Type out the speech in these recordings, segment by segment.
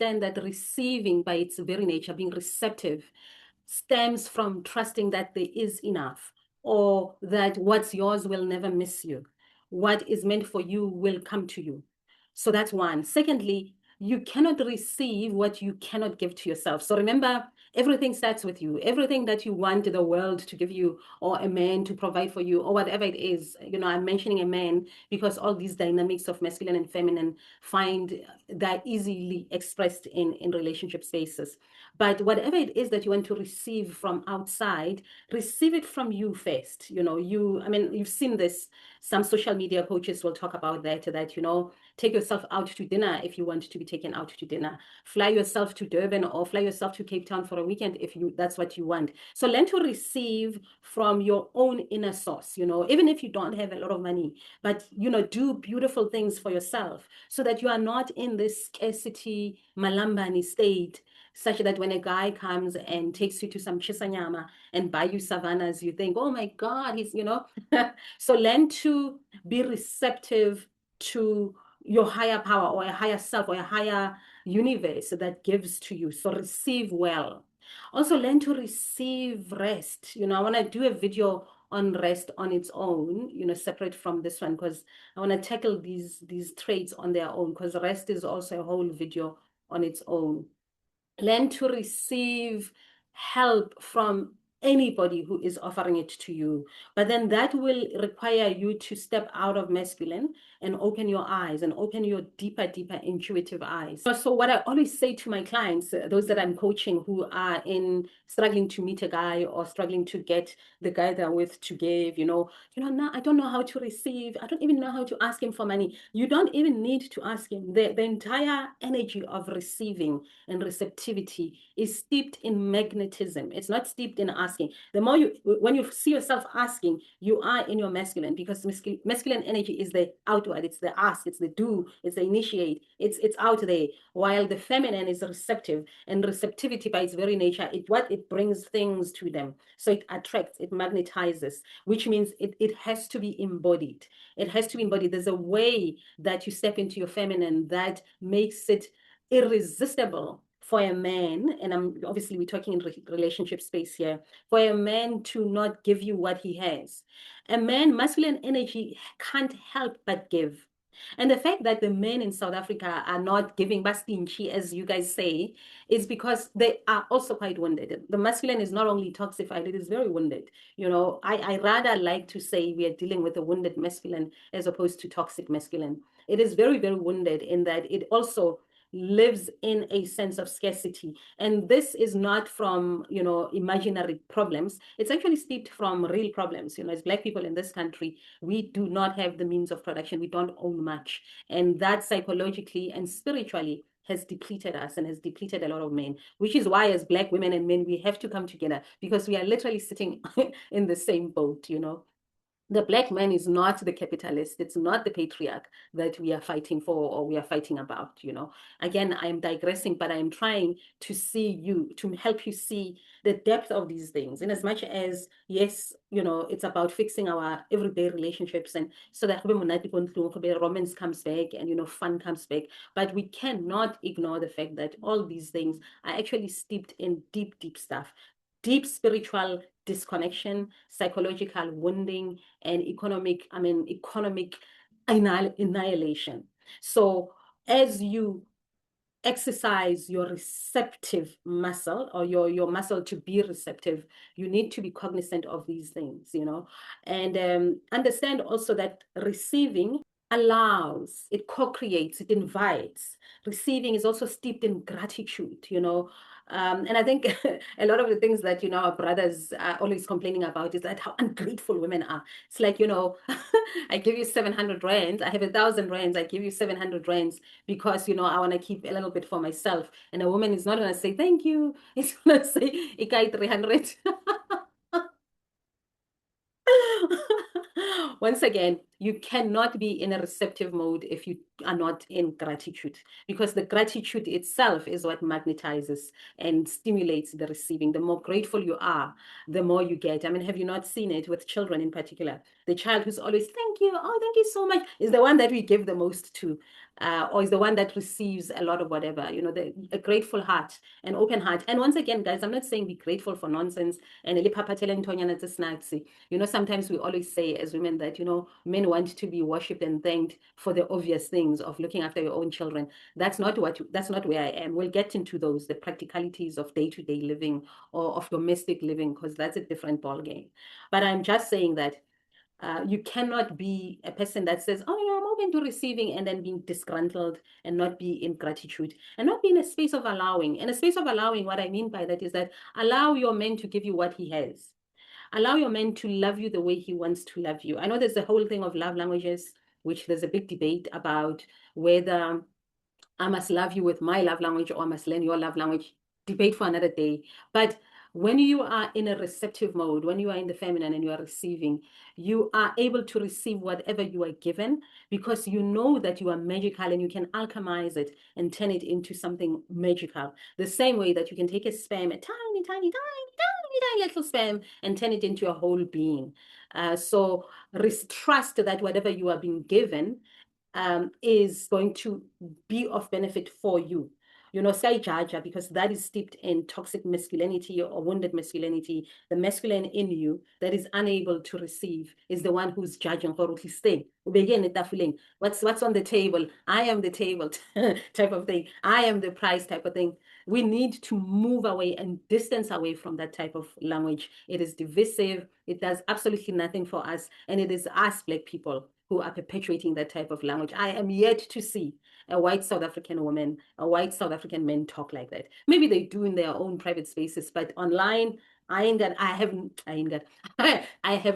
understand that receiving by its very nature, being receptive, stems from trusting that there is enough, or that what's yours will never miss you. What is meant for you will come to you. So that's one. Secondly, you cannot receive what you cannot give to yourself. So remember, everything starts with you. Everything that you want the world to give you, or a man to provide for you, or whatever it is. I'm mentioning a man because all these dynamics of masculine and feminine find that easily expressed in relationship spaces. But whatever it is that you want to receive from outside, receive it from you first. You've seen this. Some social media coaches will talk about that, take yourself out to dinner if you want to be taken out to dinner. Fly yourself to Durban or fly yourself to Cape Town for a weekend if that's what you want. So learn to receive from your own inner source, even if you don't have a lot of money, but, do beautiful things for yourself so that you are not in this scarcity malambani state, such that when a guy comes and takes you to some chisanyama and buy you savannas, you think, oh my God, he's. So learn to be receptive to your higher power or a higher self or a higher universe that gives to you. So receive well. Also learn to receive rest. I want to do a video on rest on its own, separate from this one, because I want to tackle these traits on their own, because rest is also a whole video on its own. Learn to receive help from anybody who is offering it to you. But then that will require you to step out of masculine and open your eyes and open your deeper intuitive eyes. So what I always say to my clients, those that I'm coaching who are struggling to meet a guy or struggling to get the guy they're with to give, now I don't know how to receive. I don't even know how to ask him for money. You don't even need to ask him. The entire energy of receiving and receptivity is steeped in magnetism. It's not steeped in asking. The more when you see yourself asking, you are in your masculine, because masculine energy is the outward, it's the ask, it's the do, it's the initiate, it's out there, while the feminine is receptive, and receptivity by its very nature, it brings things to them. So it attracts, it magnetizes, which means it has to be embodied. It has to be embodied. There's a way that you step into your feminine that makes it irresistible for a man, and we're talking in relationship space here, for a man to not give you what he has. A man, masculine energy can't help but give. And the fact that the men in South Africa are not giving bastinchi, as you guys say, is because they are also quite wounded. The masculine is not only toxified, it is very wounded. I rather like to say we are dealing with a wounded masculine as opposed to toxic masculine. It is very, very wounded in that it also lives in a sense of scarcity. And this is not from, imaginary problems. It's actually steeped from real problems. As Black people in this country, we do not have the means of production. We don't own much. And that psychologically and spiritually has depleted us and has depleted a lot of men, which is why as Black women and men, we have to come together, because we are literally sitting in the same boat. The Black man is not the capitalist. It's not the patriarch that we are fighting for or we are fighting about. Again, I am digressing, but I am trying to help you see the depth of these things. In as much as, yes, it's about fixing our everyday relationships, and so that romance comes back and, fun comes back. But we cannot ignore the fact that all these things are actually steeped in deep stuff. Deep spiritual disconnection, psychological wounding, and economic annihilation. So as you exercise your receptive muscle, or your muscle to be receptive, you need to be cognizant of these things, and understand also that receiving allows, it co-creates, it invites. Receiving is also steeped in gratitude, and I think a lot of the things that, our brothers are always complaining about is that how ungrateful women are. It's like, I give you 700 rands, I have 1,000 rands, I give you 700 rands because, I want to keep a little bit for myself. And a woman is not going to say, thank you. It's going to say, Ikai 300. Once again, you cannot be in a receptive mode if you are not in gratitude, because the gratitude itself is what magnetizes and stimulates the receiving. The more grateful you are, the more you get. I mean, have you not seen it with children in particular? The child who's always, thank you, oh, thank you so much, is the one that we give the most to, or is the one that receives a lot of whatever, a grateful heart, an open heart. And once again, guys, I'm not saying be grateful for nonsense. And sometimes we always say as women that, men want to be worshipped and thanked for the obvious things of looking after your own children. That's not where I am. We'll get into the practicalities of day-to-day living or of domestic living, because that's a different ballgame. But I'm just saying that you cannot be a person that says, oh, yeah, I'm open to receiving, and then being disgruntled and not be in gratitude and not be in a space of allowing. And a space of allowing, what I mean by that is that allow your man to give you what he has. Allow your man to love you the way he wants to love you. I know there's the whole thing of love languages, which there's a big debate about whether I must love you with my love language or I must learn your love language. Debate for another day. But when you are in a receptive mode, when you are in the feminine and you are receiving, you are able to receive whatever you are given, because you know that you are magical and you can alchemize it and turn it into something magical. The same way that you can take a sperm, a tiny, tiny, tiny, tiny, tiny little sperm, and turn it into a whole being. So trust that whatever you are being given is going to be of benefit for you. Say jaja, because that is steeped in toxic masculinity or wounded masculinity. The masculine in you that is unable to receive is the one who's judging. What's on the table? I am the table type of thing. I am the prize type of thing. We need to move away and distance away from that type of language. It is divisive. It does absolutely nothing for us. And it is us, Black people, who are perpetuating that type of language. I am yet to see a white South African woman, a white South African man talk like that. Maybe they do in their own private spaces, but online, I have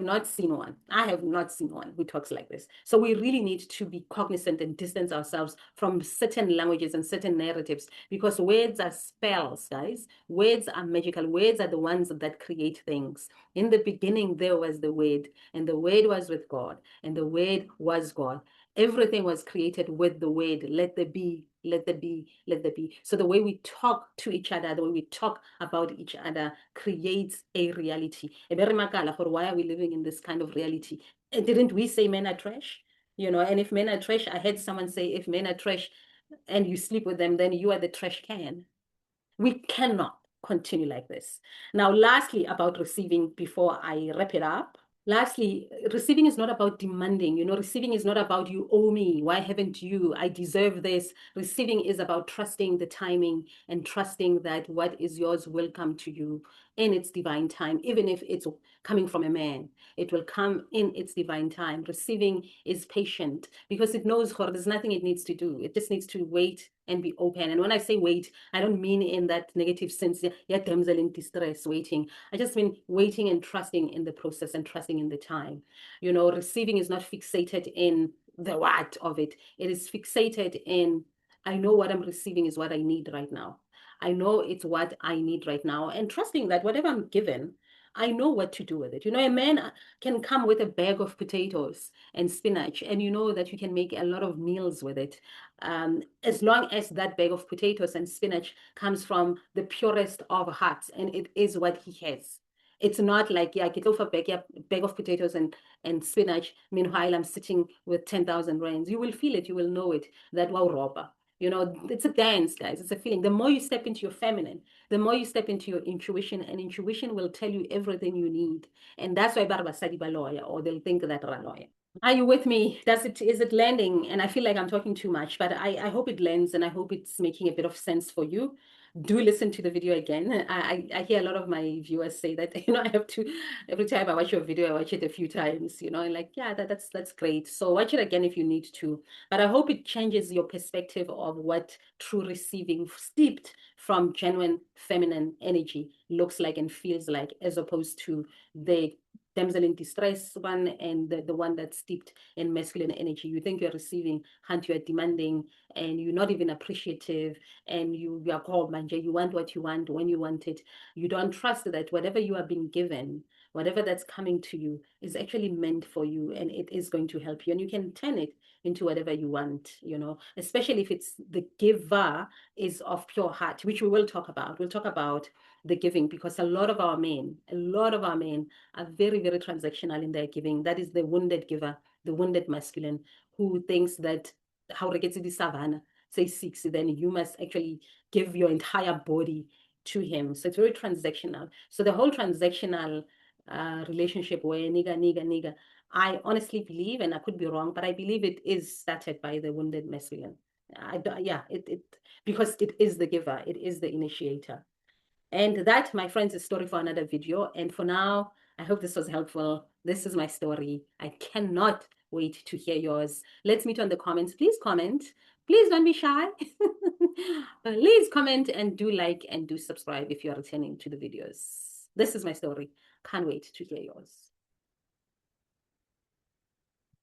not seen one. I have not seen one who talks like this. So we really need to be cognizant and distance ourselves from certain languages and certain narratives, because words are spells, guys. Words are magical. Words are the ones that create things. In the beginning, there was the Word, and the Word was with God, and the Word was God. Everything was created with the Word. Let there be, let there be, let there be. So the way we talk to each other, the way we talk about each other creates a reality. Why are we living in this kind of reality? Didn't we say men are trash? And if men are trash, I heard someone say, if men are trash and you sleep with them, then you are the trash can. We cannot continue like this. Now, lastly, about receiving, before I wrap it up. Lastly, receiving is not about demanding. Receiving is not about you owe me. Why haven't you? I deserve this. Receiving is about trusting the timing and trusting that what is yours will come to you in its divine time, even if it's coming from a man. It will come in its divine time. Receiving is patient because it knows there's nothing it needs to do. It just needs to wait and be open. And when I say wait, I don't mean in that negative sense, yeah, damsel in distress, waiting. I just mean waiting and trusting in the process and trusting in the time. Receiving is not fixated in the what of it. It is fixated in, I know what I'm receiving is what I need right now. I know it's what I need right now. And trusting that whatever I'm given, I know what to do with it. A man can come with a bag of potatoes and spinach, and you know that you can make a lot of meals with it. As long as that bag of potatoes and spinach comes from the purest of hearts, and it is what he has. It's not like, yeah, get off a bag of potatoes and spinach. Meanwhile, I'm sitting with 10,000 rands. You will feel it. You will know it. That wow, robber. It's a dance, guys. It's a feeling. The more you step into your feminine, the more you step into your intuition, and intuition will tell you everything you need. And that's why Barbasadi lawyer, or they'll think that a lawyer. Are you with me? Is it landing? And I feel like I'm talking too much, but I hope it lands, and I hope it's making a bit of sense for you. Do listen to the video again. I hear a lot of my viewers say that, I have to, every time I watch your video, I watch it a few times, and like, yeah, that's great. So watch it again if you need to. But I hope it changes your perspective of what true receiving, steeped from genuine feminine energy, looks like and feels like, as opposed to the damsel in distress one and the one that's steeped in masculine energy. You think you're receiving, and you're demanding, and you're not even appreciative, and you are called manje, you want what you want when you want it. You don't trust that whatever you are being given, whatever that's coming to you, is actually meant for you, and it is going to help you, and you can turn it into whatever you want, especially if it's the giver is of pure heart, which we will talk about. We'll talk about the giving, because a lot of our men are very, very transactional in their giving. That is the wounded giver, the wounded masculine, who thinks that how gets the savannah, say 6, then you must actually give your entire body to him. So it's very transactional. So the whole transactional relationship where nigga, nigga, nigga, I honestly believe, and I could be wrong, but I believe it is started by the wounded masculine. Yeah, because it is the giver, it is the initiator. And that, my friends, is a story for another video. And for now, I hope this was helpful. This is my story. I cannot wait to hear yours. Let's meet on the comments. Please comment. Please don't be shy. Please comment and do like and do subscribe if you are returning to the videos. This is my story. Can't wait to hear yours.